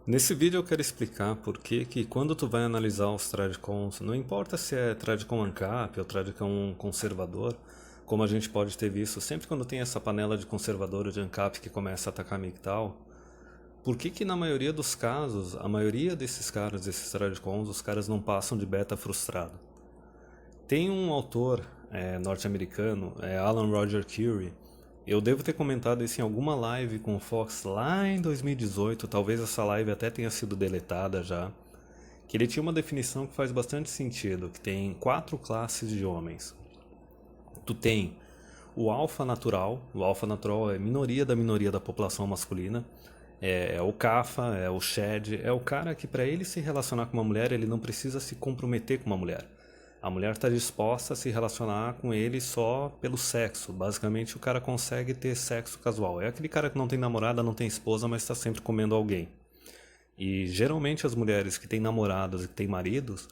Nesse vídeo eu quero explicar por que quando tu vai analisar os Tradcons, não importa se é Tradcon ANCAP ou Tradcon conservador, como a gente pode ter visto, sempre quando tem essa panela de conservador ou de ANCAP que começa a atacar MGTOW, por que na maioria dos casos, a maioria desses caras, desses Tradcons, os caras não passam de beta frustrado? Tem um autor norte-americano, Alan Roger Curie. Eu devo ter comentado isso em alguma live com o Fox lá em 2018, talvez essa live até tenha sido deletada já, que ele tinha uma definição que faz bastante sentido, que tem 4 classes de homens. Tu tem o alfa natural é minoria da população masculina, é o Kapha, é o Shed, é o cara que para ele se relacionar com uma mulher, ele não precisa se comprometer com uma mulher. A mulher está disposta a se relacionar com ele só pelo sexo. Basicamente, o cara consegue ter sexo casual. É aquele cara que não tem namorada, não tem esposa, mas está sempre comendo alguém. E geralmente as mulheres que têm namorados e que têm maridos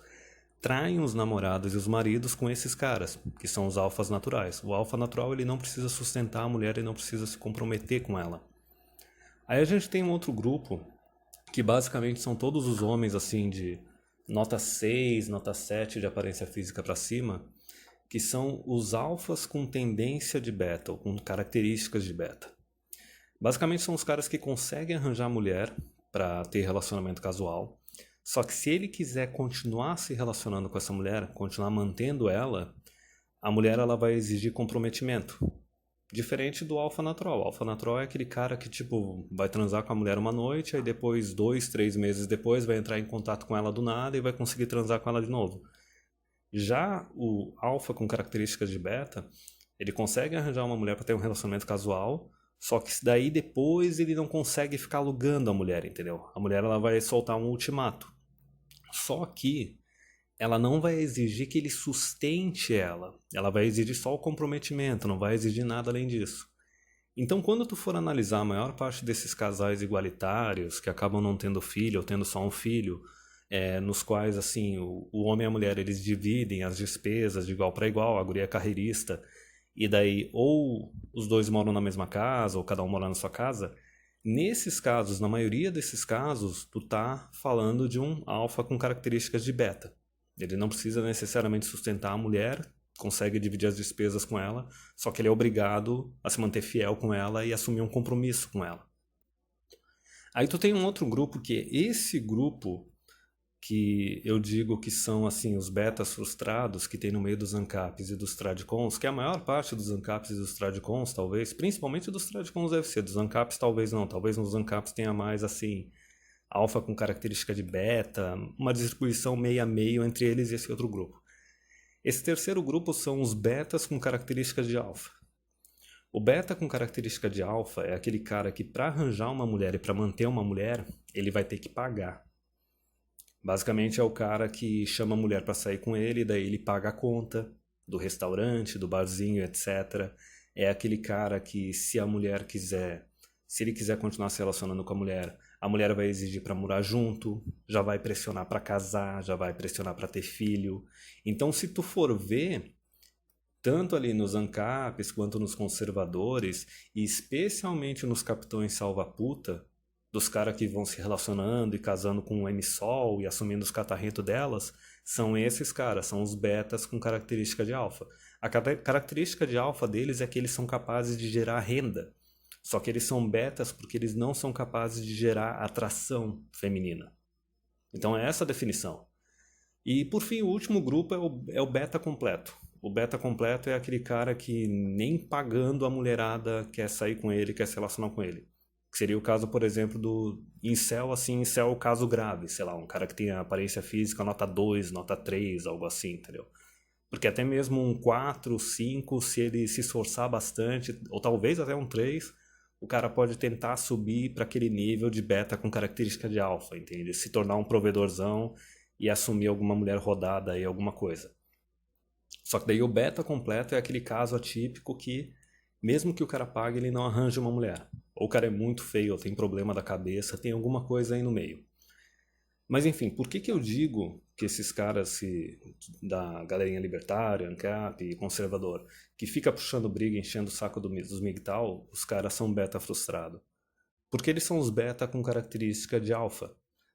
traem os namorados e os maridos com esses caras, que são os alfas naturais. O alfa natural ele não precisa sustentar a mulher e não precisa se comprometer com ela. Aí a gente tem um outro grupo que basicamente são todos os homens assim de nota 6, nota 7 de aparência física para cima, que são os alfas com tendência de beta, ou com características de beta. Basicamente são os caras que conseguem arranjar mulher para ter relacionamento casual, só que se ele quiser continuar se relacionando com essa mulher, continuar mantendo ela, a mulher ela vai exigir comprometimento. Diferente do alfa natural. O alfa natural é aquele cara que, tipo, vai transar com a mulher uma noite, aí depois, 2, 3 meses depois, vai entrar em contato com ela do nada e vai conseguir transar com ela de novo. Já o alfa com características de beta, ele consegue arranjar uma mulher para ter um relacionamento casual, só que daí depois ele não consegue ficar alugando a mulher, entendeu? A mulher ela vai soltar um ultimato. Só que ela não vai exigir que ele sustente ela. Ela vai exigir só o comprometimento, não vai exigir nada além disso. Então, quando tu for analisar a maior parte desses casais igualitários, que acabam não tendo filho ou tendo só um filho, nos quais assim o homem e a mulher eles dividem as despesas de igual para igual, a guria é carreirista, e daí ou os dois moram na mesma casa, ou cada um mora na sua casa, nesses casos, na maioria desses casos, tu tá falando de um alfa com características de beta. Ele não precisa necessariamente sustentar a mulher, consegue dividir as despesas com ela, só que ele é obrigado a se manter fiel com ela e assumir um compromisso com ela. Aí tu tem um outro grupo que é esse grupo que eu digo que são assim os betas frustrados que tem no meio dos ANCAPs e dos Tradcons, que é a maior parte dos ANCAPs e dos Tradcons, talvez, principalmente dos Tradcons deve ser, dos ANCAPs talvez não, talvez nos ANCAPs tenha mais assim alfa com característica de beta, uma distribuição meio a meio entre eles e esse outro grupo. Esse terceiro grupo são os betas com características de alfa. O beta com característica de alfa é aquele cara que para arranjar uma mulher e para manter uma mulher, ele vai ter que pagar. Basicamente é o cara que chama a mulher para sair com ele, daí ele paga a conta do restaurante, do barzinho, etc. É aquele cara que se a mulher quiser, se ele quiser continuar se relacionando com a mulher vai exigir para morar junto, já vai pressionar para casar, já vai pressionar para ter filho. Então, se tu for ver, tanto ali nos ANCAPs quanto nos conservadores, e especialmente nos capitões salva-puta, dos caras que vão se relacionando e casando com o M-Sol e assumindo os catarretos delas, são esses caras, são os betas com característica de alfa. A característica de alfa deles é que eles são capazes de gerar renda. Só que eles são betas porque eles não são capazes de gerar atração feminina. Então é essa a definição. E por fim, o último grupo é o beta completo. O beta completo é aquele cara que nem pagando a mulherada quer sair com ele, quer se relacionar com ele. Que seria o caso, por exemplo, do incel, assim, incel é o caso grave, sei lá, um cara que tem a aparência física nota 2, nota 3, algo assim, entendeu? Porque até mesmo um 4, 5, se ele se esforçar bastante, ou talvez até um 3, o cara pode tentar subir para aquele nível de beta com característica de alfa, entende? Se tornar um provedorzão e assumir alguma mulher rodada aí, alguma coisa. Só que daí o beta completo é aquele caso atípico que, mesmo que o cara pague, ele não arranja uma mulher. Ou o cara é muito feio, ou tem problema da cabeça, tem alguma coisa aí no meio. Mas enfim, por que eu digo que esses caras da galerinha libertária, ANCAP e conservador, que fica puxando briga, enchendo o saco dos MGTOW, os caras são beta frustrado? Porque eles são os beta com característica de alfa.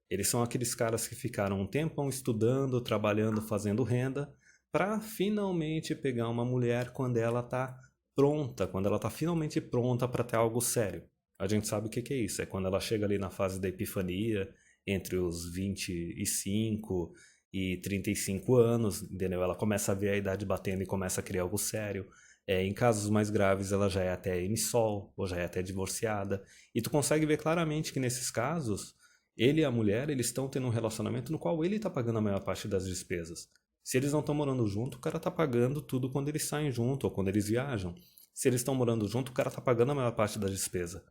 Eles são aqueles caras que ficaram um tempão estudando, trabalhando, fazendo renda, para finalmente pegar uma mulher quando ela está pronta, quando ela está finalmente pronta para ter algo sério. A gente sabe o que que é isso, é quando ela chega ali na fase da epifania, entre os 25 e 35 anos, entendeu? Ela começa a ver a idade batendo e começa a criar algo sério. Em casos mais graves, ela já é até emissol, ou já é até divorciada. E tu consegue ver claramente que nesses casos, ele e a mulher, eles estão tendo um relacionamento no qual ele está pagando a maior parte das despesas. Se eles não estão morando junto, o cara está pagando tudo quando eles saem junto ou quando eles viajam. Se eles estão morando junto, o cara está pagando a maior parte da despesa.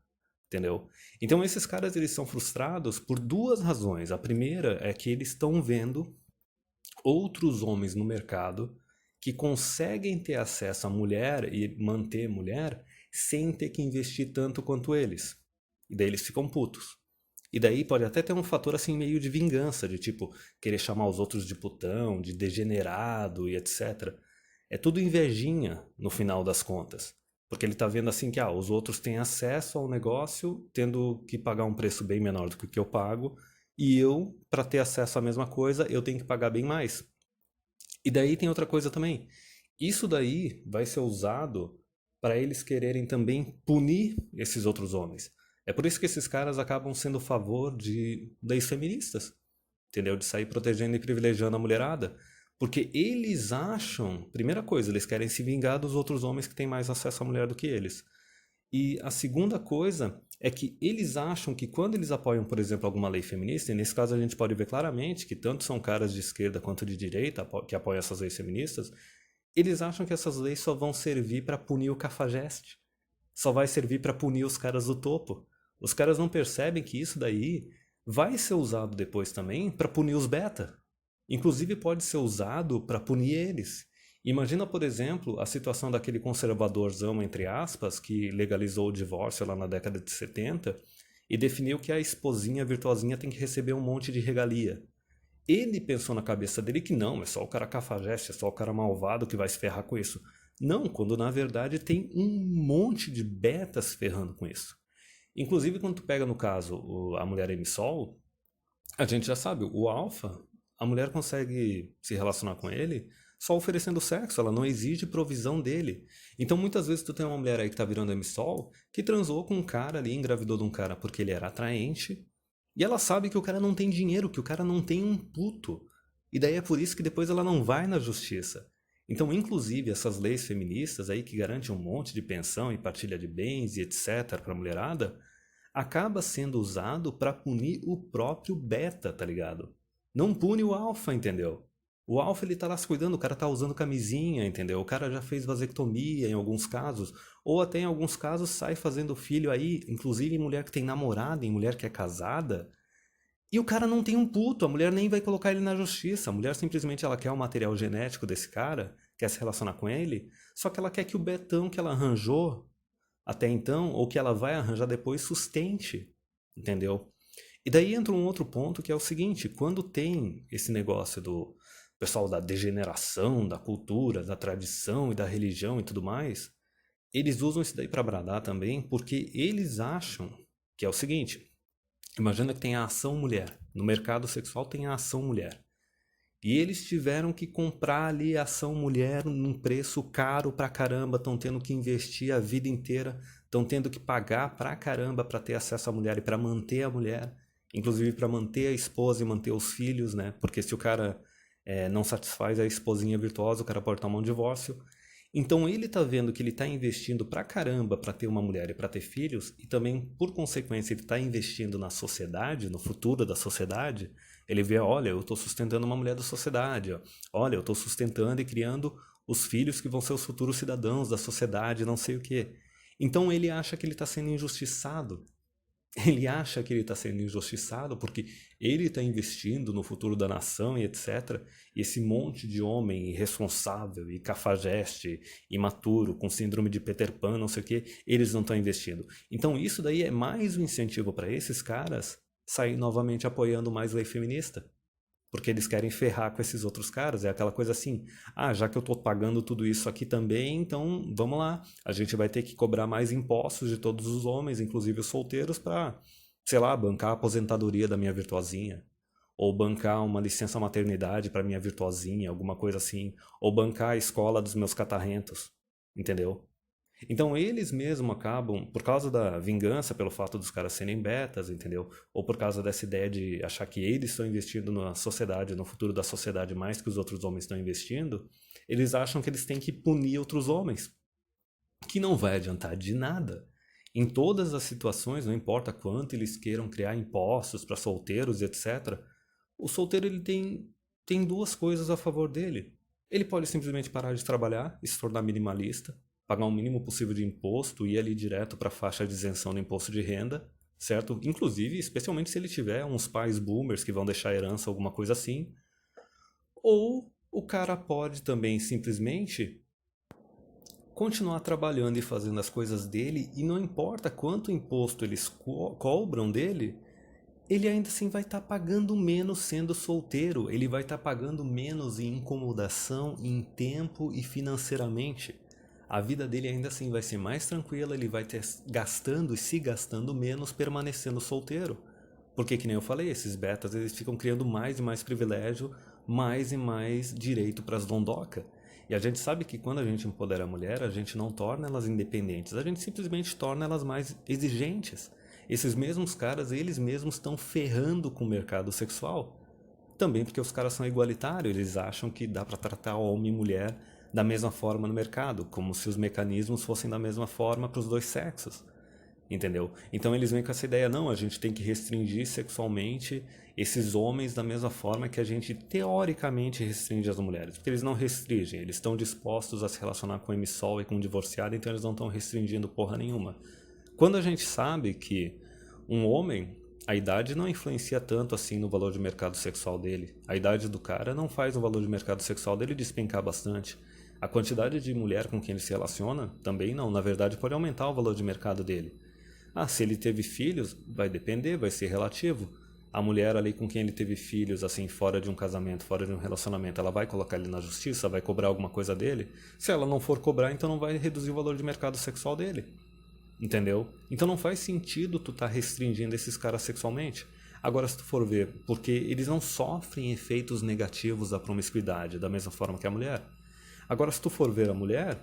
Entendeu? Então esses caras eles são frustrados por duas razões. A primeira é que eles estão vendo outros homens no mercado que conseguem ter acesso à mulher e manter mulher sem ter que investir tanto quanto eles. E daí eles ficam putos. E daí pode até ter um fator assim meio de vingança, de tipo querer chamar os outros de putão, de degenerado e etc. É tudo invejinha no final das contas. Porque ele tá vendo assim que os outros têm acesso ao negócio, tendo que pagar um preço bem menor do que o que eu pago, e eu, para ter acesso à mesma coisa, eu tenho que pagar bem mais. E daí tem outra coisa também. Isso daí vai ser usado para eles quererem também punir esses outros homens. É por isso que esses caras acabam sendo a favor de leis feministas, entendeu? De sair protegendo e privilegiando a mulherada. Porque eles acham, primeira coisa, eles querem se vingar dos outros homens que têm mais acesso à mulher do que eles. E a segunda coisa é que eles acham que quando eles apoiam, por exemplo, alguma lei feminista, e nesse caso a gente pode ver claramente que tanto são caras de esquerda quanto de direita que apoiam essas leis feministas, eles acham que essas leis só vão servir para punir o cafajeste. Só vai servir para punir os caras do topo. Os caras não percebem que isso daí vai ser usado depois também para punir os beta. Inclusive pode ser usado para punir eles. Imagina, por exemplo, a situação daquele conservadorzão, entre aspas, que legalizou o divórcio lá na década de 70 e definiu que a esposinha virtuosinha tem que receber um monte de regalia. Ele pensou na cabeça dele que não, é só o cara cafajeste, é só o cara malvado que vai se ferrar com isso. Não, quando na verdade tem um monte de betas ferrando com isso. Inclusive, quando tu pega no caso a mulher emissol, a gente já sabe, o alfa, a mulher consegue se relacionar com ele só oferecendo sexo, ela não exige provisão dele. Então muitas vezes tu tem uma mulher aí que tá virando emissol, que transou com um cara ali, engravidou de um cara porque ele era atraente, e ela sabe que o cara não tem dinheiro, que o cara não tem um puto. E daí é por isso que depois ela não vai na justiça. Então, inclusive, essas leis feministas aí que garantem um monte de pensão e partilha de bens e etc. pra mulherada, acaba sendo usado para punir o próprio beta, tá ligado? Não pune o alfa, entendeu? O alfa ele tá lá se cuidando, o cara tá usando camisinha, entendeu? O cara já fez vasectomia em alguns casos, ou até em alguns casos sai fazendo filho aí, inclusive em mulher que tem namorada, em mulher que é casada, e o cara não tem um puto, a mulher nem vai colocar ele na justiça, a mulher simplesmente ela quer o material genético desse cara, quer se relacionar com ele, só que ela quer que o betão que ela arranjou até então, ou que ela vai arranjar depois, sustente, entendeu? E daí entra um outro ponto que é o seguinte, quando tem esse negócio do pessoal da degeneração, da cultura, da tradição e da religião e tudo mais, eles usam isso daí para bradar também, porque eles acham que é o seguinte, imagina que tem a ação mulher, no mercado sexual tem a ação mulher, e eles tiveram que comprar ali a ação mulher num preço caro pra caramba, estão tendo que investir a vida inteira, estão tendo que pagar pra caramba para ter acesso à mulher e para manter a mulher, inclusive para manter a esposa e manter os filhos, né? Porque se o cara não satisfaz a esposinha virtuosa, o cara pode tomar um divórcio. Então ele tá vendo que ele tá investindo pra caramba para ter uma mulher e para ter filhos, e também, por consequência, ele tá investindo na sociedade, no futuro da sociedade. Ele vê, olha, eu tô sustentando uma mulher da sociedade, ó. Olha, eu tô sustentando e criando os filhos que vão ser os futuros cidadãos da sociedade, não sei o quê. Então ele acha que ele está sendo injustiçado. Ele acha que ele está sendo injustiçado porque ele está investindo no futuro da nação e etc. E esse monte de homem irresponsável e cafajeste, imaturo, com síndrome de Peter Pan, não sei o que, eles não estão investindo. Então isso daí é mais um incentivo para esses caras sair novamente apoiando mais lei feminista. Porque eles querem ferrar com esses outros caras. É aquela coisa assim, já que eu estou pagando tudo isso aqui também, então vamos lá. A gente vai ter que cobrar mais impostos de todos os homens, inclusive os solteiros, para sei lá, bancar a aposentadoria da minha virtuosinha, ou bancar uma licença maternidade para minha virtuosinha, alguma coisa assim, ou bancar a escola dos meus catarrentos, entendeu? Então eles mesmos acabam, por causa da vingança pelo fato dos caras serem betas, entendeu? Ou por causa dessa ideia de achar que eles estão investindo na sociedade, no futuro da sociedade mais que os outros homens estão investindo, eles acham que eles têm que punir outros homens, que não vai adiantar de nada. Em todas as situações, não importa quanto eles queiram criar impostos para solteiros, etc., o solteiro ele tem duas coisas a favor dele. Ele pode simplesmente parar de trabalhar e se tornar minimalista, pagar o mínimo possível de imposto e ir ali direto para a faixa de isenção do imposto de renda, certo? Inclusive, especialmente se ele tiver uns pais boomers que vão deixar herança, alguma coisa assim. Ou o cara pode também simplesmente continuar trabalhando e fazendo as coisas dele e não importa quanto imposto eles cobram dele, ele ainda assim vai estar pagando menos sendo solteiro, ele vai estar pagando menos em incomodação, em tempo e financeiramente. A vida dele ainda assim vai ser mais tranquila, ele vai ter gastando e se gastando menos permanecendo solteiro. Porque, que nem eu falei, esses betas eles ficam criando mais e mais privilégio, mais e mais direito para as dondoca. E a gente sabe que quando a gente empodera a mulher, a gente não torna elas independentes, a gente simplesmente torna elas mais exigentes. Esses mesmos caras, eles mesmos estão ferrando com o mercado sexual. Também porque os caras são igualitários, eles acham que dá para tratar homem e mulher da mesma forma no mercado, como se os mecanismos fossem da mesma forma para os dois sexos. Entendeu? Então eles vêm com essa ideia, não, a gente tem que restringir sexualmente esses homens da mesma forma que a gente teoricamente restringe as mulheres. Porque eles não restringem, eles estão dispostos a se relacionar com emissol e com divorciado, então eles não estão restringindo porra nenhuma. Quando a gente sabe que um homem, a idade não influencia tanto assim no valor de mercado sexual dele. A idade do cara não faz o valor de mercado sexual dele despencar bastante. A quantidade de mulher com quem ele se relaciona também não, na verdade pode aumentar o valor de mercado dele. Ah, se ele teve filhos, vai depender, vai ser relativo. A mulher ali com quem ele teve filhos, assim, fora de um casamento, fora de um relacionamento, ela vai colocar ele na justiça, vai cobrar alguma coisa dele? Se ela não for cobrar, então não vai reduzir o valor de mercado sexual dele. Entendeu? Então não faz sentido tu tá restringindo esses caras sexualmente. Agora, se tu for ver, porque eles não sofrem efeitos negativos da promiscuidade, da mesma forma que a mulher. Agora, se tu for ver a mulher,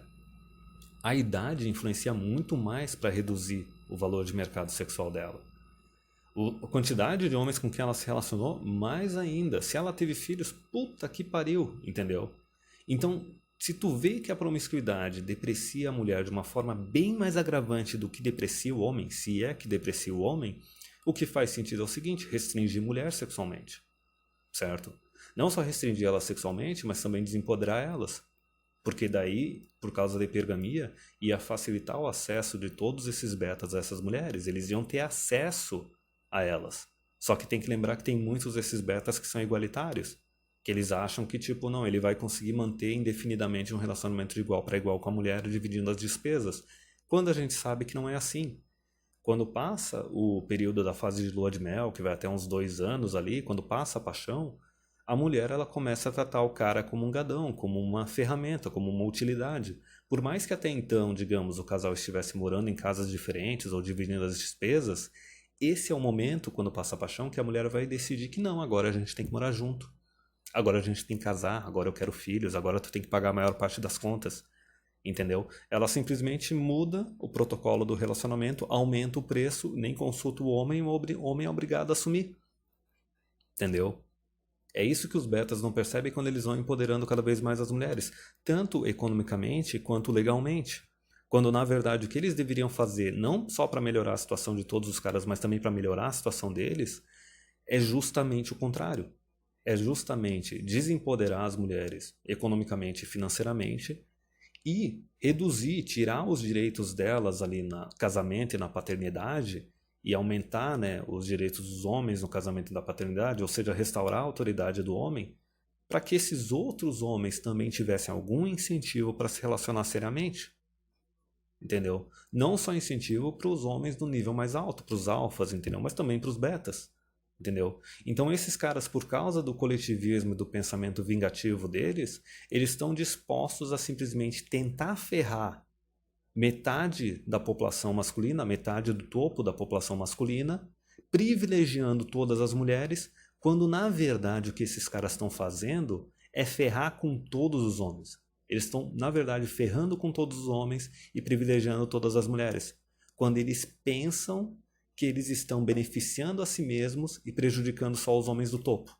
a idade influencia muito mais para reduzir o valor de mercado sexual dela. A quantidade de homens com quem ela se relacionou, mais ainda. Se ela teve filhos, puta que pariu, entendeu? Então, se tu vê que a promiscuidade deprecia a mulher de uma forma bem mais agravante do que deprecia o homem, se é que deprecia o homem, o que faz sentido é o seguinte, restringir mulher sexualmente, certo? Não só restringir elas sexualmente, mas também desempoderar elas. Porque daí, por causa da hipergamia, ia facilitar o acesso de todos esses betas a essas mulheres. Eles iam ter acesso a elas. Só que tem que lembrar que tem muitos desses betas que são igualitários. Que eles acham que, tipo, não, ele vai conseguir manter indefinidamente um relacionamento de igual para igual com a mulher, dividindo as despesas. Quando a gente sabe que não é assim. Quando passa o período da fase de lua de mel, que vai até uns 2 anos ali, quando passa a paixão, a mulher ela começa a tratar o cara como um gadão, como uma ferramenta, como uma utilidade. Por mais que até então, digamos, o casal estivesse morando em casas diferentes ou dividindo as despesas, esse é o momento, quando passa a paixão, que a mulher vai decidir que não, agora a gente tem que morar junto. Agora a gente tem que casar, agora eu quero filhos, agora tu tem que pagar a maior parte das contas. Entendeu? Ela simplesmente muda o protocolo do relacionamento, aumenta o preço, nem consulta o homem é obrigado a assumir. Entendeu? É isso que os betas não percebem quando eles vão empoderando cada vez mais as mulheres, tanto economicamente quanto legalmente. Quando na verdade o que eles deveriam fazer, não só para melhorar a situação de todos os caras, mas também para melhorar a situação deles, é justamente o contrário. É justamente desempoderar as mulheres economicamente e financeiramente e reduzir, tirar os direitos delas ali no casamento e na paternidade e aumentar, né, os direitos dos homens no casamento e na paternidade, ou seja, restaurar a autoridade do homem, para que esses outros homens também tivessem algum incentivo para se relacionar seriamente. Entendeu? Não só incentivo para os homens do nível mais alto, para os alfas, entendeu? Mas também para os betas. Entendeu? Então esses caras, por causa do coletivismo e do pensamento vingativo deles, eles estão dispostos a simplesmente tentar ferrar metade da população masculina, metade do topo da população masculina, privilegiando todas as mulheres, quando na verdade o que esses caras estão fazendo é ferrar com todos os homens. Eles estão, na verdade, ferrando com todos os homens e privilegiando todas as mulheres. Quando eles pensam que eles estão beneficiando a si mesmos e prejudicando só os homens do topo.